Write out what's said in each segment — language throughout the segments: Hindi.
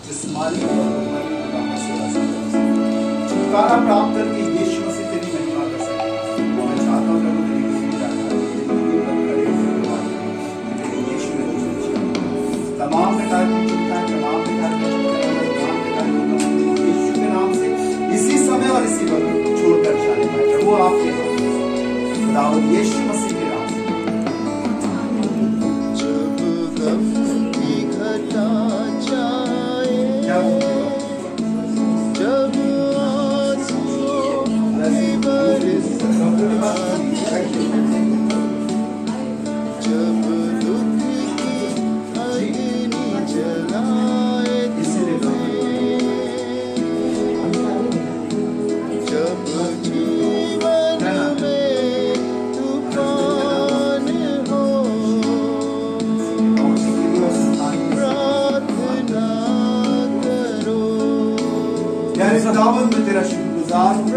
जिस्मानी और रूहानी गुनाहों से छुटकारा प्राप्त करके यीशु मसीह तेरी महिमा कर सकते हैं। मैं चाहता हूँ प्रभु तेरी खुशी यीशु में तमाम प्रकार की चिंताएं, तमाम प्रकार की यीशु के नाम से इसी समय और इसी वक्त छोड़कर जाने पाए प्रभु आपके खुदावंद यीशु मसीह के नाम से। खुदावंद मैं तेरा शुक्रगुजार हूँ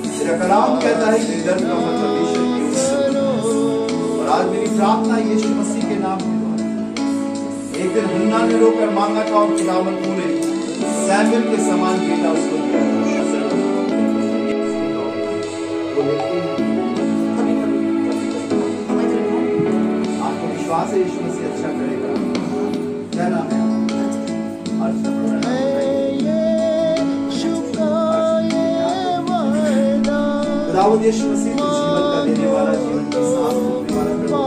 तेरा कलाम कहता है कि दर्द का मतलब ईश्वर की और आज मेरी प्रार्थना यीशु मसीह के नाम में एक दिन हन्ना ने रोकर मांगा था और खुदावंद तूने सैमुएल के समान बेटा उसको दिया। आपको विश्वास है यीशु मसीह अच्छा करेगा। क्या नाम है? खुदावंद यीशु मसीह तू जीवन का देने वाला, जीवन की सांस देने वाला प्रभु,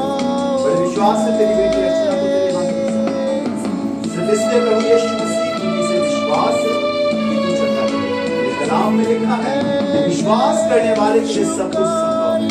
बड़े विश्वास से तेरी बेटी अर्चना को तेरे हाथ में सिर्फ इसलिए प्रभु यीशु मसीह क्योंकि से विश्वास है कि तू चलता है। तेरे कलाम में लिखा है विश्वास करने वाले के लिए सब कुछ संभव है।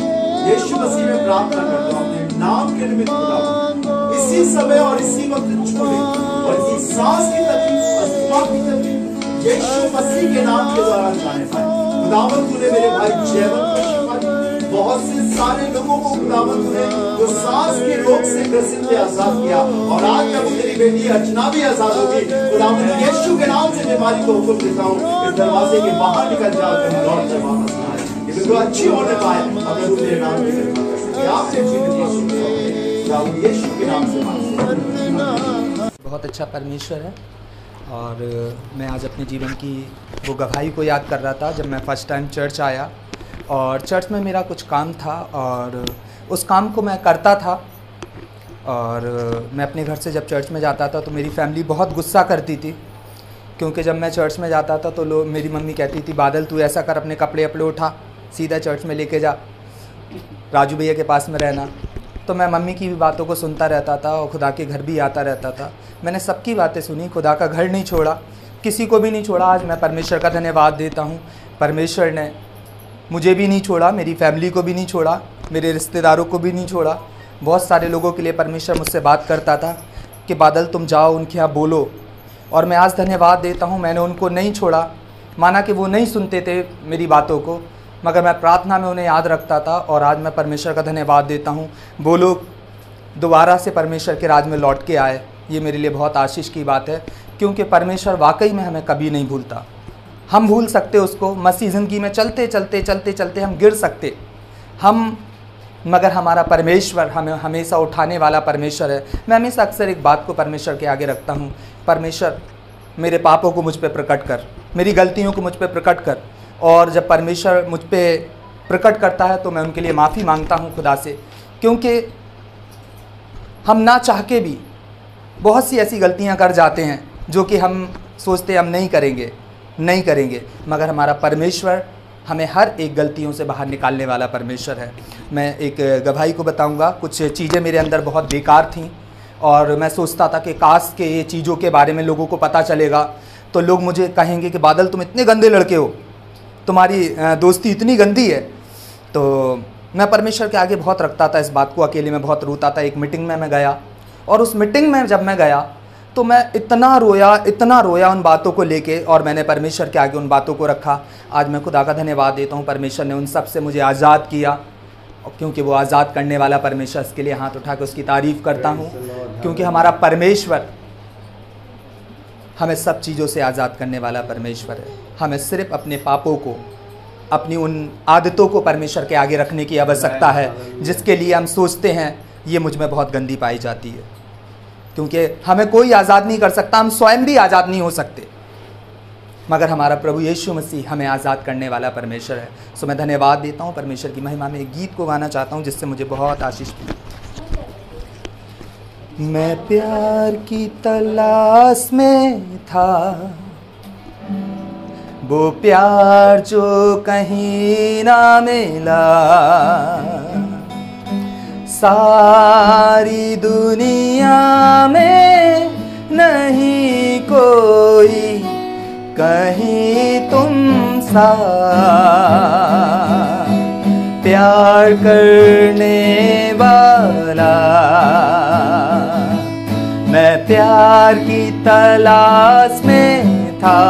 यीशु मसीह में प्रार्थना करता हूँ अपने नाम के निमित्त खुदावंद इसी समय और इसी वक्त छोड़े और इसी सांस की तकलीफ, अस्थमा की तकलीफ यीशु मसीह के नाम के द्वारा जाने पाए। खुदावंद तूने मेरे भाई जयवंत को शिफा दी। बहुत से सारे लोगों को खुदावंद तूने जो सांस के रोग से ग्रसित थे आजाद किया और आज जब तेरी बेटी अर्चना भी आजाद होगी खुदावंद यीशु के नाम से बीमारी को हुक्म देता हूँ इस दरवाजे के बाहर निकल जाओ कहीं लौट कर वापस ना आए। ये बिल्कुल अच्छी होने पाए अगर तू तेरे नाम की महिमा कर सके। आपने जीवित यीशु के नाम से बहुत अच्छा परमेश्वर है। और मैं आज अपने जीवन की वो गवाही को याद कर रहा था जब मैं फ़र्स्ट टाइम चर्च आया और चर्च में मेरा कुछ काम था और उस काम को मैं करता था। और मैं अपने घर से जब चर्च में जाता था तो मेरी फैमिली बहुत गुस्सा करती थी क्योंकि जब मैं चर्च में जाता था तो लोग मेरी मम्मी कहती थी बादल तू ऐसा कर अपने कपड़े अपड़े उठा सीधा चर्च में लेके जा, राजू भैया के पास में रहना। तो मैं मम्मी की भी बातों को सुनता रहता था और खुदा के घर भी आता रहता था। मैंने सबकी बातें सुनी, खुदा का घर नहीं छोड़ा, किसी को भी नहीं छोड़ा। आज मैं परमेश्वर का धन्यवाद देता हूँ, परमेश्वर ने मुझे भी नहीं छोड़ा, मेरी फैमिली को भी नहीं छोड़ा, मेरे रिश्तेदारों को भी नहीं छोड़ा। बहुत सारे लोगों के लिए परमेश्वर मुझसे बात करता था कि बादल तुम जाओ उनके यहाँ बोलो, और मैं आज धन्यवाद देता हूँ मैंने उनको नहीं छोड़ा। माना कि वो नहीं सुनते थे मेरी बातों को, मगर मैं प्रार्थना में उन्हें याद रखता था। और आज मैं परमेश्वर का धन्यवाद देता हूँ वो लोग दोबारा से परमेश्वर के राज में लौट के आए। ये मेरे लिए बहुत आशीष की बात है क्योंकि परमेश्वर वाकई में हमें कभी नहीं भूलता। हम भूल सकते उसको, मसीह ज़िंदगी में चलते चलते चलते चलते हम गिर सकते मगर हमारा परमेश्वर हमें हमेशा उठाने वाला परमेश्वर है। मैं हमेशा अक्सर एक बात को परमेश्वर के आगे रखता हूँ, परमेश्वर मेरे पापों को मुझ पे प्रकट कर, मेरी गलतियों को मुझ पे प्रकट कर। और जब परमेश्वर मुझ पे प्रकट करता है तो मैं उनके लिए माफ़ी मांगता हूँ खुदा से, क्योंकि हम ना चाह के भी बहुत सी ऐसी गलतियाँ कर जाते हैं जो कि हम सोचते हम नहीं करेंगे, मगर हमारा परमेश्वर हमें हर एक गलतियों से बाहर निकालने वाला परमेश्वर है। मैं एक गवाही को बताऊंगा। कुछ चीज़ें मेरे अंदर बहुत बेकार थीं और मैं सोचता था कि काश के ये चीज़ों के बारे में लोगों को पता चलेगा तो लोग मुझे कहेंगे कि बादल तुम इतने गंदे लड़के हो, तुम्हारी दोस्ती इतनी गंदी है। तो मैं परमेश्वर के आगे बहुत रखता था इस बात को, अकेले में बहुत रोता था। एक मीटिंग में मैं गया और उस मीटिंग में जब मैं गया तो मैं इतना रोया उन बातों को लेके, और मैंने परमेश्वर के आगे उन बातों को रखा। आज मैं खुदा का धन्यवाद देता हूँ, परमेश्वर ने उन सब से मुझे आज़ाद किया, क्योंकि वो आज़ाद करने वाला परमेश्वर, इसके लिए हाथ उठा के उसकी तारीफ़ करता हूँ। क्योंकि हमारा परमेश्वर हमें सब चीज़ों से आज़ाद करने वाला परमेश्वर है। हमें सिर्फ अपने पापों को, अपनी उन आदतों को परमेश्वर के आगे रखने की आवश्यकता है जिसके लिए हम सोचते हैं ये मुझ में बहुत गंदी पाई जाती है, क्योंकि हमें कोई आज़ाद नहीं कर सकता, हम स्वयं भी आज़ाद नहीं हो सकते, मगर हमारा प्रभु यीशु मसीह हमें आज़ाद करने वाला परमेश्वर है। सो मैं धन्यवाद देता हूँ परमेश्वर की महिमा में। एक गीत को गाना चाहता हूँ जिससे मुझे बहुत आशीष मिली। मैं प्यार की तलाश में था, वो प्यार जो कहीं ना मिला, सारी दुनिया में नहीं कोई कहीं तुम सा प्यार करने वाला। मैं प्यार की तलाश में था,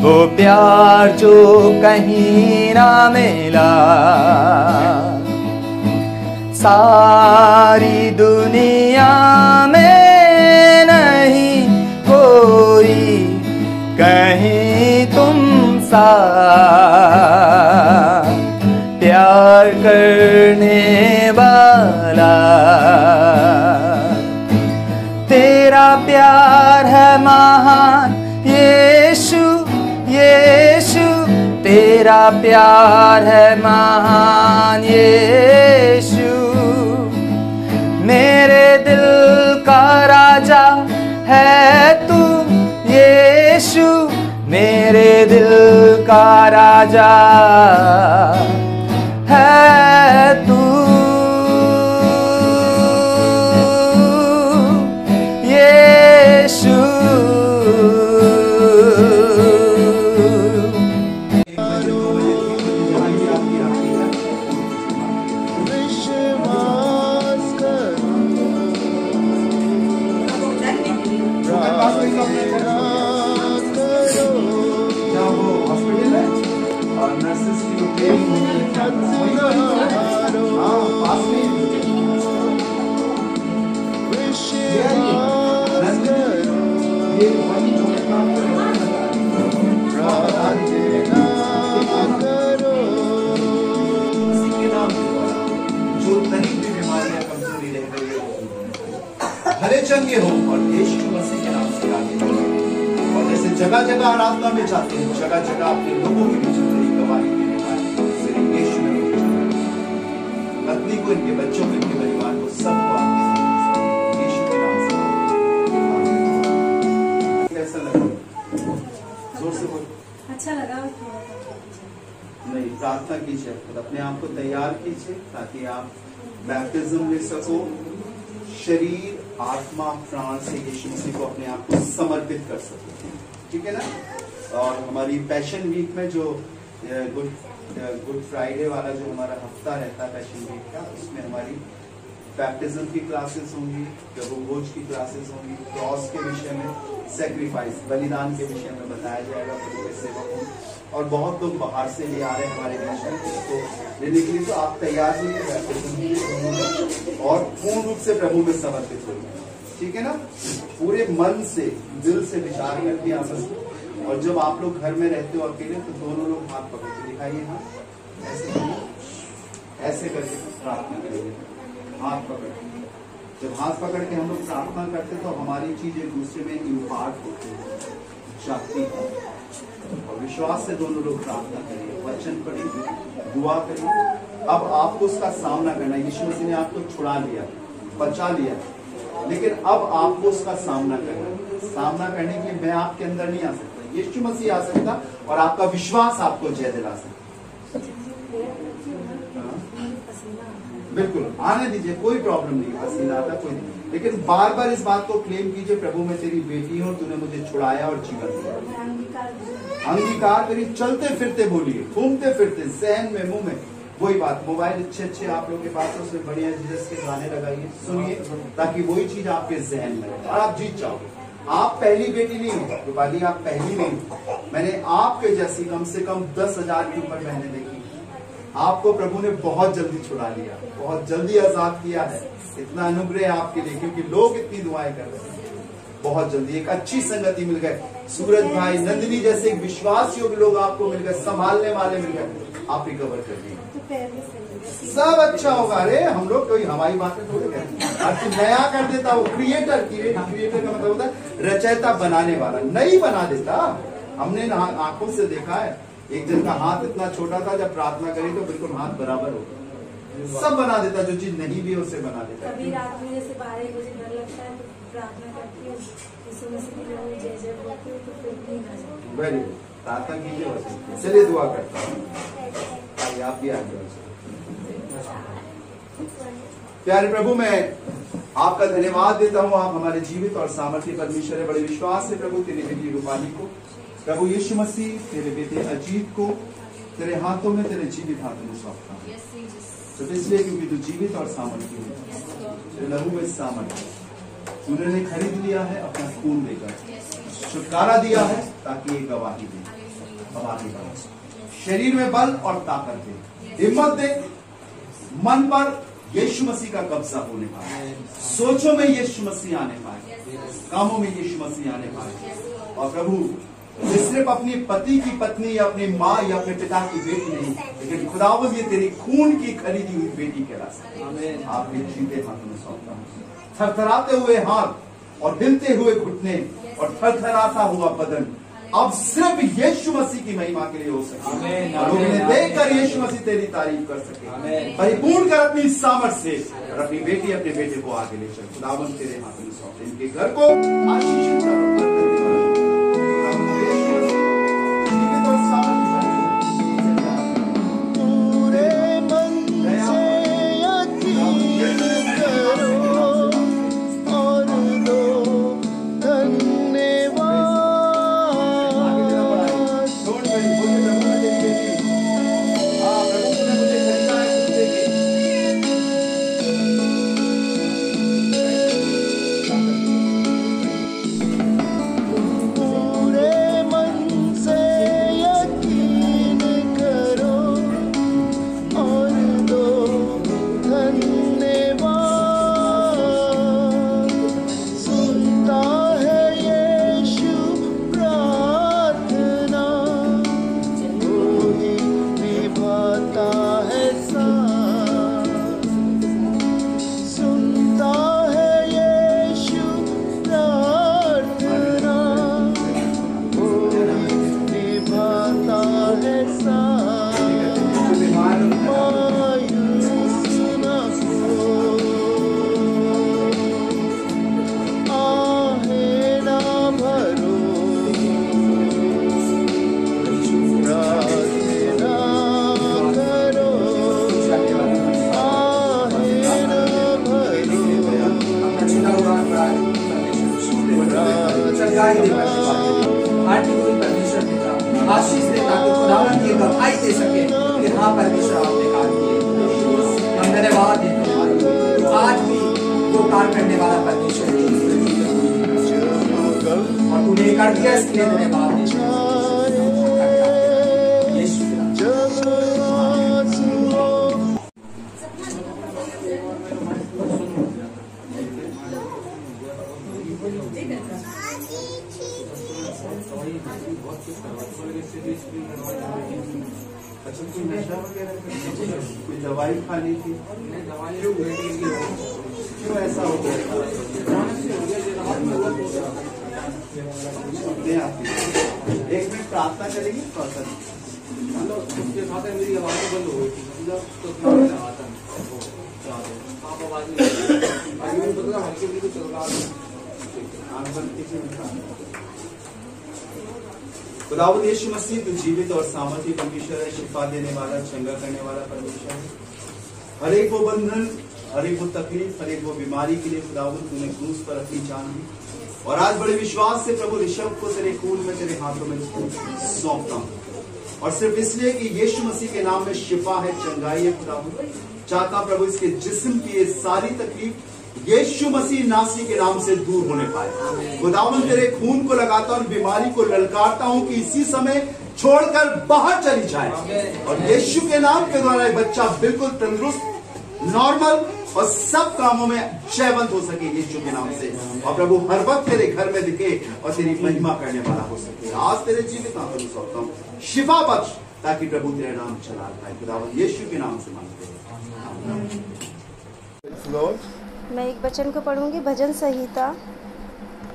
वो प्यार जो कहीं ना मिला, सारी दुनिया में नहीं कोई कहीं तुम सा प्यार करने वाला। तेरा प्यार है महान यीशु, यीशु तेरा प्यार है महान यीशु। मेरे दिल का राजा है तू यीशु, मेरे दिल का राजा है तू यीशु। भले चंगे हो और यीशु मसीह के नाम से आगे बढ़ो। और जैसे जगह जगह आराधना में जाते हैं, जगह जगह अपने लोगों के बीच में गवाही देने वाले सिर्फ यीशु में पत्नी को, इनके बच्चों को, इनके परिवार को, सबको आपके यीशु के नाम से। कैसा लगा? जोर से बोलो। अच्छा लगा। नहीं, प्रार्थना कीजिए, अपने आप को तैयार कीजिए ताकि आप बैप्टिज्म ले सको। शरीर, आत्मा, प्राण से यीशु मसीह को अपने आप को समर्पित कर सको, ठीक है ना। और हमारी पैशन वीक में जो गुड फ्राइडे वाला जो हमारा हफ्ता रहता है पैशन वीक का, उसमें हमारी बैप्टिज्म की क्लासेस होंगी, प्रभु भोज की क्लासेस होंगी, क्रॉस के विषय में, सेक्रीफाइस बलिदान के विषय में बताया जाएगा प्रभु के सेवकों। और बहुत लोग बाहर से भी आ रहे हैं हमारे बीच में, तो लेने के लिए तो आप तैयार होइए बैप्टिज्म के लिए और पूर्ण रूप से प्रभु में समर्पित होइए, ठीक है ना। पूरे मन से, दिल से विचार करके आपस में। और जब आप लोग घर में रहते हो अकेले, तो दोनों लोग हाथ पकड़ के दिखाइए, हाथ ऐसे करके प्रार्थना करेंगे, हाथ पकड़ के। जब हाथ पकड़ के हम लोग प्रार्थना करते तो हमारी चीज एक दूसरे में इम्पार्ट होती है, जाती है। और विश्वास से दोनों लोग प्रार्थना करिए, वचन पढ़िए, दुआ करिए। अब आपको उसका सामना करना। यीशु मसीह ने आपको छुड़ा लिया, बचा लिया, लेकिन अब आपको उसका सामना करना है। सामना करने के लिए मैं आपके अंदर नहीं आ सकता, यीशु मसीह आ सकता और आपका विश्वास आपको जय दिला सकता। बिल्कुल आने दीजिए, कोई प्रॉब्लम नहीं, पसीना आता कोई नहीं, लेकिन बार बार इस बात को क्लेम कीजिए, प्रभु मैं तेरी बेटी हूँ, तूने मुझे छुड़ाया और जीवन दिया। अंगीकार करिए, चलते फिरते बोलिए, घूमते फिरते, सहन में, मुंह में, वही बात। मोबाइल अच्छे आप लोग के पास है, उसमें बढ़िया जीसस के गाने लगाइए, सुनिए, ताकि वही चीज आपके जहन में रहे और आप जीत जाओगे। आप पहली बेटी नहीं हो रूपाली, आप पहली नहीं हो। मैंने आपके जैसी कम से कम 10,000 की ऊपर बहनें देखी। आपको प्रभु ने बहुत जल्दी छुड़ा लिया, बहुत जल्दी आजाद किया है। इतना अनुग्रह आपके लिए, क्योंकि लोग इतनी दुआएं कर रहे हैं। बहुत जल्दी एक अच्छी संगति मिल गए, सूरज भाई, नंदिनी जैसे विश्वास योग्य लोग आपको मिल गए, संभालने वाले मिल गए, आप रिकवर कर दिए, सब अच्छा होगा। अरे हम लोग कोई हवाई बातें थोड़ी करते, अर्थ नया कर देता वो क्रिएटर। क्रिएटर का मतलब होता है रचयिता, बनाने वाला, नई बना देता। हमने आंखों से देखा है, एक जन का हाथ इतना छोटा था, जब प्रार्थना करी तो बिल्कुल हाथ बराबर हो गया, सब बना देता, जो चीज नहीं भी है उसे बना देता। कभी रात में जैसे 12 बजे डर लगता है तो प्रार्थना करती हूँ, जय जय बोलती हूँ तो फिर नींद आ जाती है। वेरी गुड, प्रार्थना कीजिए वैसे। चलिए दुआ करता हूँ, आप भी आगे। प्यारे प्रभु, मैं आपका धन्यवाद देता हूँ, आप हमारे जीवित और सामर्थ्य परमेश्वर है। बड़े विश्वास से प्रभु तेरी बेटी रूपाली को, प्रभु यीशु मसीह तेरे बेटे अजीत को तेरे हाथों में, तेरे जीवित हाथों में सौंपता हूँ। तो इसलिए क्योंकि तू जीवित और सामर्थ्य है, तेरे लहू में सामर्थ्य, उन्होंने खरीद लिया है अपना खून देकर, छुटकारा दिया है ताकि एक गवाही दे, हमारे पास शरीर में बल और ताकत दे, हिम्मत दे, मन पर यीशु मसीह का कब्जा होने पाए, सोचों में यीशु मसीह आने पाए, कामों में यीशु मसीह आने पाए। और प्रभु ये सिर्फ अपनी पति की पत्नी या अपनी माँ या अपने पिता की बेटी नहीं, लेकिन खुदावंद ये तेरी खून की खरीदी हुई बेटी के रास्ते आपके जीते हाथों में सौंपता हूँ। थरथराते हुए हाथ और हिलते हुए घुटने और थरथराता हुआ बदन अब सिर्फ यीशु मसीह की महिमा के लिए हो सके, और लोग इन्हें देखकर यीशु मसीह तेरी तारीफ कर सके, परिपूर्ण कर अपनी सामर्थ से, और अपनी बेटी अपने बेटे को आगे ले चल। खुदावंद तेरे हाथों में सौंपते, इनके घर को आशीषित कर, आशीष दे ताकि खुदावंद की गवाही दे सके कि हाँ परमेश्वर आपने कार्य किए। हम धन्यवाद देते हैं, तो आज भी वो कार्य करने वाला परमेश्वर है और तूने कर दिया, इसके लिए धन्यवाद देते हैं। अच्छा, कोई नशा वगैरह कोई दवाई खानी थी? क्यों ऐसा हो गया? एक मिनट प्रार्थना करेंगे, उसके साथ मेरी आवाज बंद हो गई थी, खुदावंद यीशु मसीह तू जीवित और सामर्थ्य परमेश्वर है, शिफा देने वाला, चंगा करने वाला परमेश्वर है। हर एक वो बंधन, हर एक वो तकलीफ, हर एक वो बीमारी के लिए खुदावंद तूने क्रूस पर अपनी जान दी, और आज बड़े विश्वास से प्रभु ऋषभ को तेरे खून में, तेरे हाथों में सौंपता हूँ, और सिर्फ इसलिए कि यीशु मसीह के नाम में शिफा है, चंगाई है। खुदावंद चाहता प्रभु इसके जिस्म की ये सारी तकलीफ यीशु मसीह नासी के नाम से दूर होने पाए। खुदावंद तेरे खून को लगाता हूं, बीमारी को ललकारता हूं कि इसी समय छोड़कर बाहर चली जाए, और यीशु के नाम के द्वारा बच्चा बिल्कुल तंदुरुस्त, नॉर्मल और सब कामों में जयवंत हो सके यीशु के नाम से। और प्रभु हर वक्त तेरे घर में दिखे और तेरी महिमा करने वाला हो सके। आज तेरे जीवित आंखों सौंपता हूँ, शिफा बख्श, ताकि प्रभु तेरे नाम चला पाए। खुदावंद यीशु के नाम से मांगते हैं। मैं एक वचन को पढ़ूंगी, भजन संहिता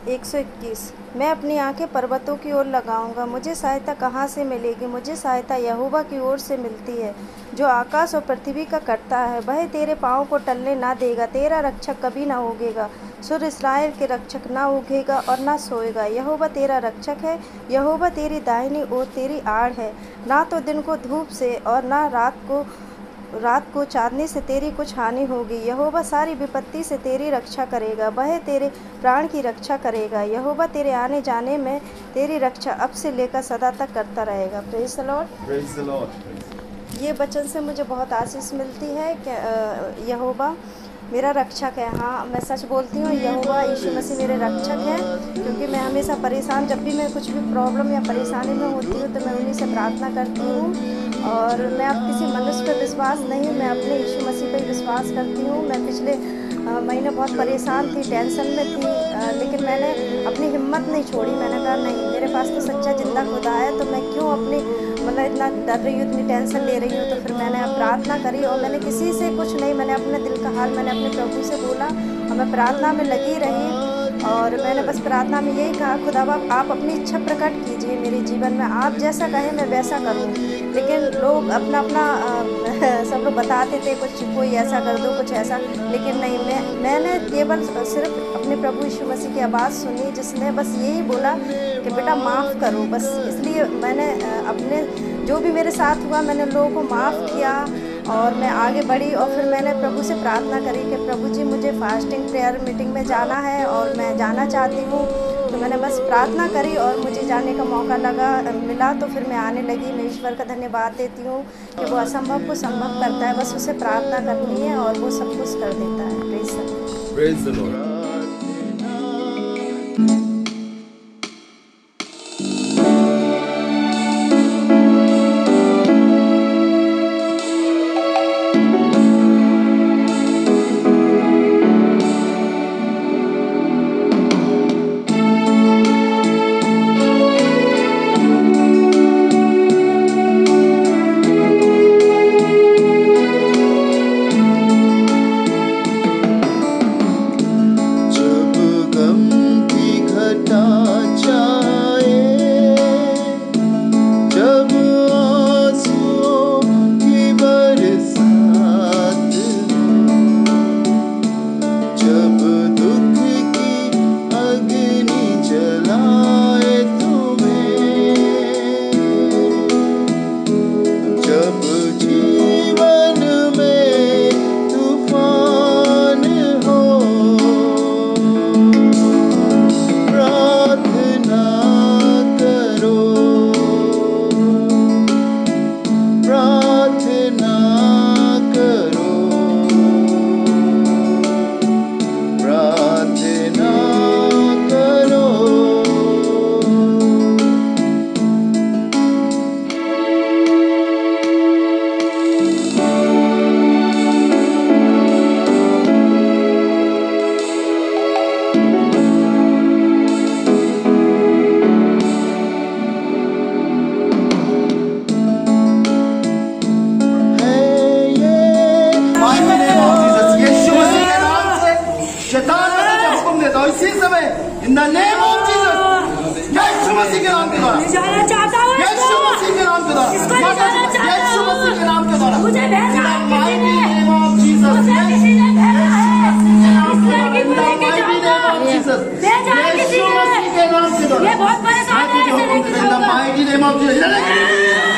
121। मैं अपनी आंखें पर्वतों की ओर लगाऊंगा, मुझे सहायता कहाँ से मिलेगी? मुझे सहायता यहोवा की ओर से मिलती है, जो आकाश और पृथ्वी का करता है। वह तेरे पाँव को टलने ना देगा, तेरा रक्षक कभी ना उगेगा। सूर्य इस्राएल के रक्षक ना उगेगा और ना सोएगा। यहोवा तेरा रक्षक है, यहोवा तेरी दाहिनी ओर तेरी आड़ है। ना तो दिन को धूप से और ना रात को चांदनी से तेरी कुछ हानि होगी। यहोवा सारी विपत्ति से तेरी रक्षा करेगा, वह तेरे प्राण की रक्षा करेगा। यहोवा तेरे आने जाने में तेरी रक्षा अब से लेकर सदा तक करता रहेगा। Praise the Lord. Praise the Lord. ये वचन से मुझे बहुत आशीष मिलती है कि यहोवा मेरा रक्षक है। हाँ, मैं सच बोलती हूँ, यहोवा यीशु मसीह मेरे रक्षक है, क्योंकि मैं हमेशा परेशान, जब भी मैं कुछ भी प्रॉब्लम या परेशानी में होती हूँ तो मैं उन्हीं से प्रार्थना करती हूँ। और मैं अब किसी मनुष्य पर विश्वास नहीं, मैं अपने यीशु मसीह पर विश्वास करती हूँ। मैं पिछले महीने बहुत परेशान थी, टेंशन में थी, लेकिन मैंने अपनी हिम्मत नहीं छोड़ी। मैंने कहा नहीं, मेरे पास तो सच्चा जिंदा खुदा है, तो मैं क्यों अपनी इतना डर रही हूँ, इतनी टेंशन ले रही हूँ। तो फिर मैंने प्रार्थना करी और मैंने किसी से कुछ नहीं, मैंने अपने दिल का हाल मैंने अपने प्रभु से बोला और मैं प्रार्थना में लगी रही। और मैंने बस प्रार्थना में यही कहा, खुदावा आप अपनी इच्छा प्रकट कीजिए मेरे जीवन में, आप जैसा कहें मैं वैसा करूं। लेकिन लोग अपना अपना सब लोग बताते थे, कुछ कोई ऐसा कर दो, कुछ ऐसा, लेकिन नहीं, मैंने केवल सिर्फ अपने प्रभु यीशु मसीह की आवाज़ सुनी, जिसने बस यही बोला कि बेटा माफ़ करो। बस इसलिए मैंने अपने जो भी मेरे साथ हुआ, मैंने लोगों को माफ़ किया और मैं आगे बढ़ी। और फिर मैंने प्रभु से प्रार्थना करी कि प्रभु जी मुझे फास्टिंग प्रेयर मीटिंग में जाना है और मैं जाना चाहती हूँ। तो मैंने बस प्रार्थना करी और मुझे जाने का मौका मिला, तो फिर मैं आने लगी। मैं ईश्वर का धन्यवाद देती हूँ कि वो असंभव को संभव करता है, बस उसे प्रार्थना करनी है और वो सब कुछ कर देता है। Praise the Lord. In the name of Jesus, यीशु मसीह के नाम के द्वारा, जाना चाहता हूँ, यीशु मसीह के नाम के द्वारा, इसको जाना चाहता हूँ, यीशु मसीह के नाम के द्वारा, मुझे भेजा है किसी ने, Jesus, मुझे किसी ने भेजा है, इस लड़की को लेके जाऊंगा, भेजा है किसी ने, ये बहुत परेशान है, in the mighty name of Jesus.